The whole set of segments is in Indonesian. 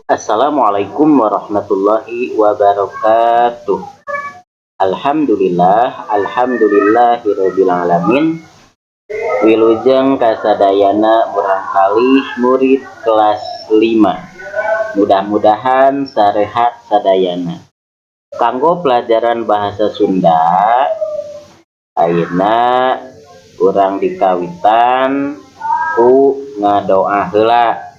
Assalamualaikum warahmatullahi wabarakatuh. Alhamdulillahirabbil alamin. Wilujeng kasadayana barangkali murid kelas 5. Mudah-mudahan sarehat sadayana. Kanggo pelajaran bahasa Sunda ayeuna urang dikawitan ku ngadoa heula.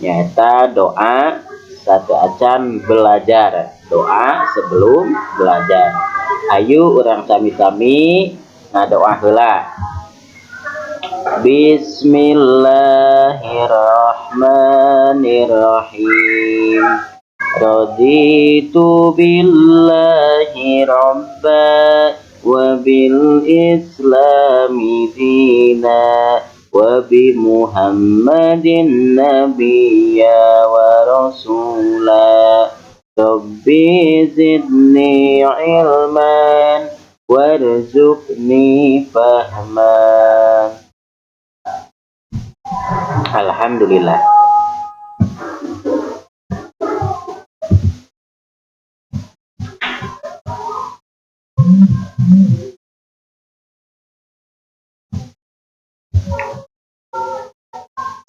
Nyata doa satu acan belajar, doa sebelum belajar. Ayo orang sami-sami ngadoa heula. Bismillahirrahmanirrahim. Raditu billahi rabba wa bil islami dina wa bi Muhammadin nabiyya wa rasula. Rabbi zidni ilman warzuqni fahman. Alhamdulillah.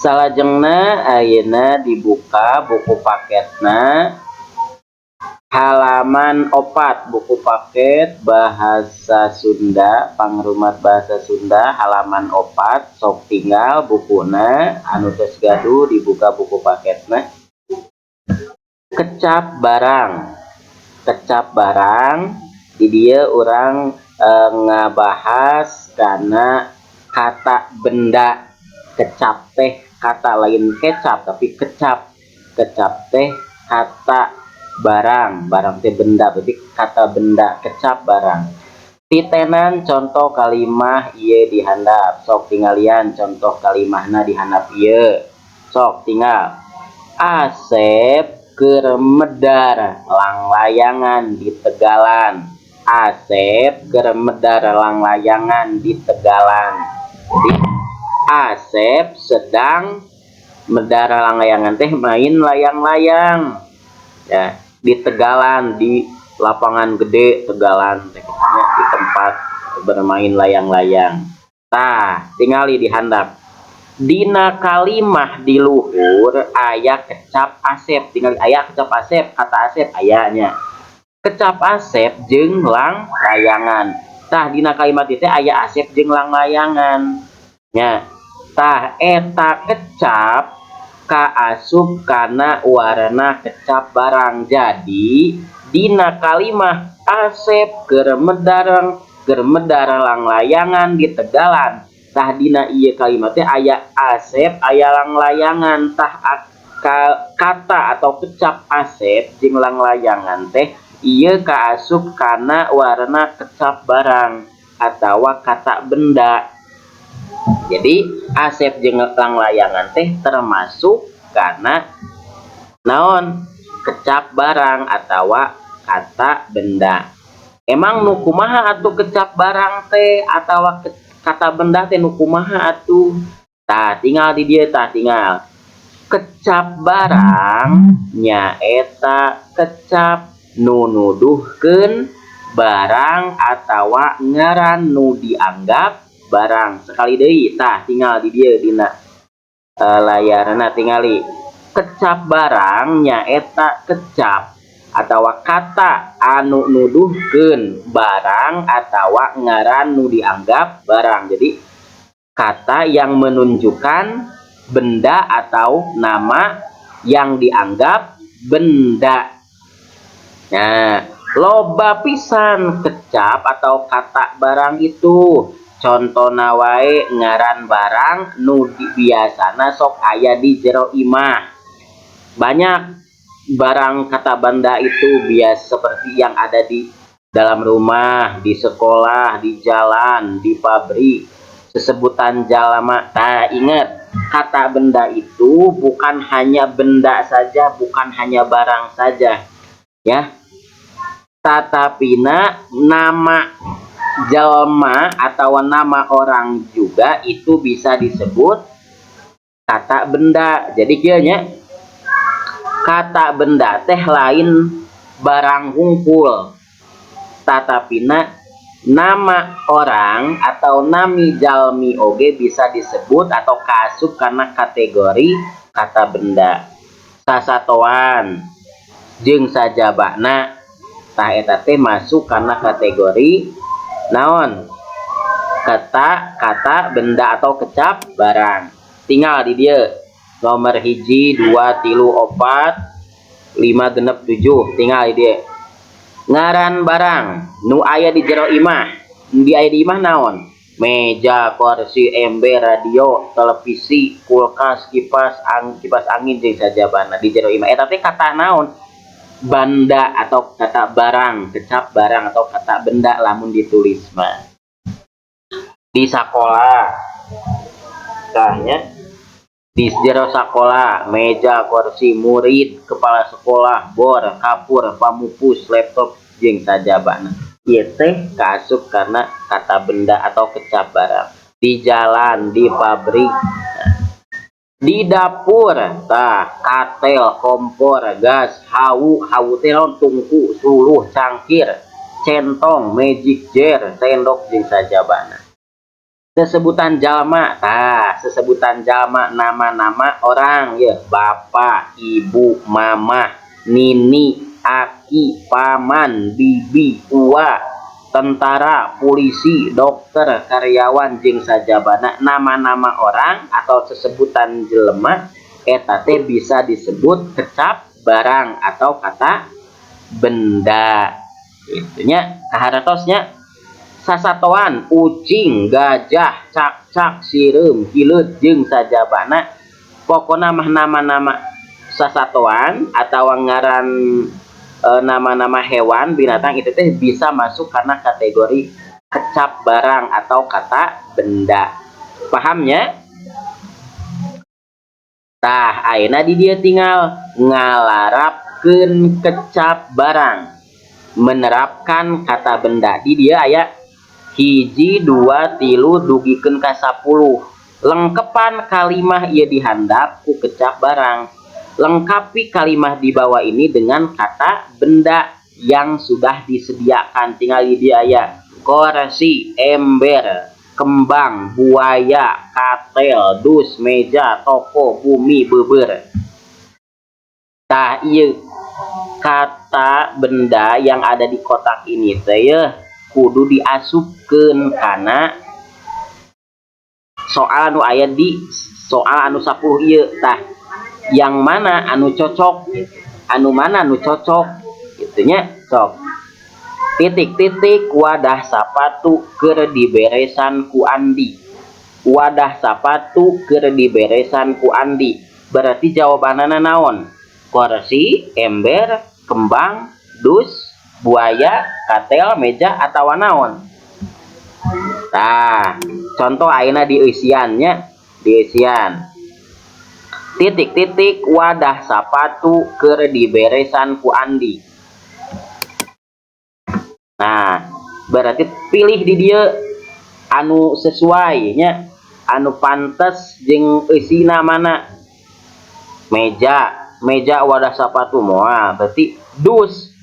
Salajengna ayeuna dibuka buku paketna halaman 4, buku paket bahasa Sunda, pangrumat bahasa Sunda halaman 4. Sok tinggal bukuna anu geus gaduh dibuka buku paketna. Kecap barang di dieu urang ngabahas karena kata benda. Kecap teh kata lain kecap tapi kecap teh kata barang teh benda, berarti kata benda. Kecap barang. Titenan contoh kalimah ieu di handap. Sok tingalian contoh kalimahna di handap ieu. Sok tinggal. Asep keur medar langlayangan di Tegalan. Asep keur medar langlayangan di Tegalan. Jadi Asep sedang medar langlayangan teh main layang-layang ya di Tegalan, di lapangan gede Tegalan teh di tempat bermain layang-layang. Tah tingali di handap. Dina kalimah di luhur aya kecap Asep. Tinggal aya kecap Asep, kata Asep ayanya. Kecap Asep jeung langlayangan. Tah dina kalimat itu aya Asep jeung langlayangan. Nya, tah eta kecap kaasup kana warna kecap barang. Jadi dina kalimah Asep keur medar langlayangan di Tegalan. Tah dina ieu kalimat teh aya Asep aya langlayangan. Tah kata atau kecap Asep jeung langlayangan teh ieu kaasup kana warna kecap barang atawa kata benda. Jadi Asep jeung langlayangan teh termasuk karena naon kecap barang atawa kata benda. Emang nu kumaha atuh kecap barang teh atawa kata benda teh nu kumaha atuh? Tah tinggal di dieu tah tinggal. Kecap barang nyaeta kecap nu nuduhkeun barang atawa ngaran nu dianggap barang. Sekali deui tah tinggal di dieu dina layarna tingali. Kecap barang nyaeta kecap atawa kata anu nuduhkeun barang atawa ngaran nu dianggap barang. Jadi kata yang menunjukkan benda atau nama yang dianggap benda. Nah, loba pisan kecap atau kata barang itu. Contona wae ngaran barang nu biasana sok aya di jero imah. Banyak barang kata benda itu biasa seperti yang ada di dalam rumah, di sekolah, di jalan, di pabrik, sesebutan jalama. Nah, ingat, kata benda itu bukan hanya benda saja, bukan hanya barang saja, ya. Tatapina nama jalma atau nama orang juga itu bisa disebut kata benda. Jadi kieunya kata benda teh lain barang hungkul, tatapina nama orang atau nami jalmi oge bisa disebut atau kaasup karena kategori kata benda. Sasatoan jeung sajabana tah eta teh masuk karena kategori naon, kata benda atau kecap barang. Tinggal di dia nomor hiji 2 3 4 5 6 7, tinggal di dia ngaran barang nu aya di jero imah. Di aya di imah naon? Meja, kursi, ember, radio, televisi, kulkas, kipas angin jeung sajabana di jero imah. Eta teh kata naon? Banda atau kata barang, kecap barang atau kata benda lamun ditulis mah. Di sekolah tahnya di jero sekolah, meja, kursi, murid, kepala sekolah, bor, kapur, pamupus, laptop jeung sajabana. Ieu teh kaasup karena kata benda atau kecap barang. Di jalan, di pabrik, di dapur tah katel, kompor, gas, hawu teh naon, tungku, suluh, cangkir, centong, magic jar, sendok jeung sajabana. Sesebutan jalma, sesebutan jalma nama-nama orang ya, bapak, ibu, mama, nini, aki, paman, bibi, tua, tentara, polisi, dokter, karyawan jeung sajabana. Nama-nama orang atau sesebutan jelema eta teh bisa disebut kecap barang atau kata benda. Itunya kaharatosnya sasatoan ucing, gajah, cak-cak, sireum, hileud jeung sajabana. Pokona mah nama-nama sasatoan atau ngaran nama-nama hewan, binatang itu teh bisa masuk karena kategori kecap barang atau kata benda. Pahamnya? Tah ayeuna di dia tinggal ngalarapkeun kecap barang, menerapkan kata benda. Di dia aya hiji 2 3 dugikeun ka 10. Lengkepan kalimah ieu dihandap ku kecap barang. Lengkapi kalimah di bawah ini dengan kata benda yang sudah disediakan. Tinggal di dia aya kursi, ember, kembang, buaya, katel, dus, meja, toko, bumi, beubeur. Tah ieu kata benda yang ada di kotak ini teh ya kudu diasupkeun kana soal anu aya di soal anu 10 ieu. Tah yang mana anu cocok, anu mana anu cocok gitunya. Sok titik-titik wadah sapatu keur diberesan ku Andi. Wadah sapatu keur diberesan ku Andi berarti jawabanana naon? Kursi, ember, kembang, dus, buaya, katel, meja, atau naon. Nah, contoh ayeuna di eusiannya, di eusian. Titik-titik wadah sapatu keur diberesan ku Andi. Nah, berarti pilih di dia anu sesuai nya, anu pantes jeung eusina mana. Meja wadah sapatu moal berarti dus.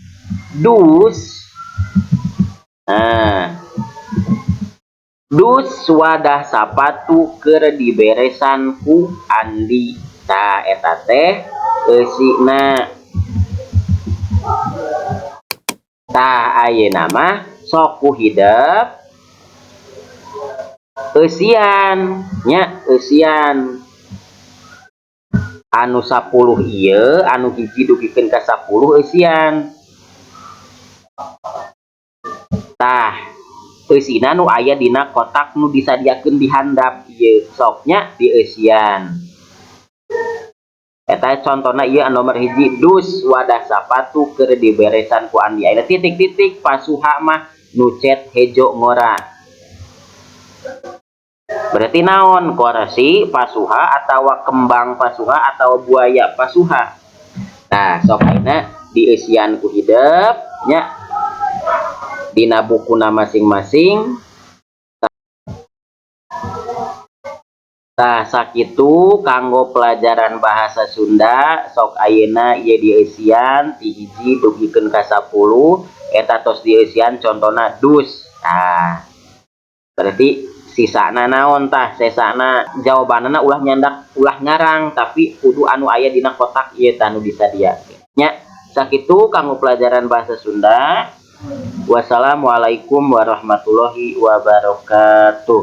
Nah, dus wadah sapatu keur diberesan ku Andi. Tah eta teh eusina. Tah ayeuna mah sok ku hidep eusian nya, eusian anu 10 ieu anu hiji dugikeun ka 10 eusian. Tah eusina nu aya dina kotak nu disadiakeun di handap ieu soknya di eusian. Eta contona ieu nomor hiji dus wadah sapatu keur diberesan ku Andi. Ayeuna titik-titik pasuha mah nu cet hejo ngora. Berarti naon? Kursi pasuha atau kembang pasuha atau buaya pasuha. Nah, sok ayeuna di eusian ku hidep nya dina bukuna masing-masing. Tah sakitu kanggo pelajaran bahasa Sunda sok ayeuna ieu dieusian ti hiji dugikeun ka 10 eta tos dieusian contona dus. Tah berarti sisana naon tah sesana jawabanana ulah nyandak ulah ngarang tapi kudu anu aya dina kotak ieu tah nu disadiakeun nya. Sakitu kanggo pelajaran bahasa Sunda. Wassalamualaikum warahmatullahi wabarakatuh.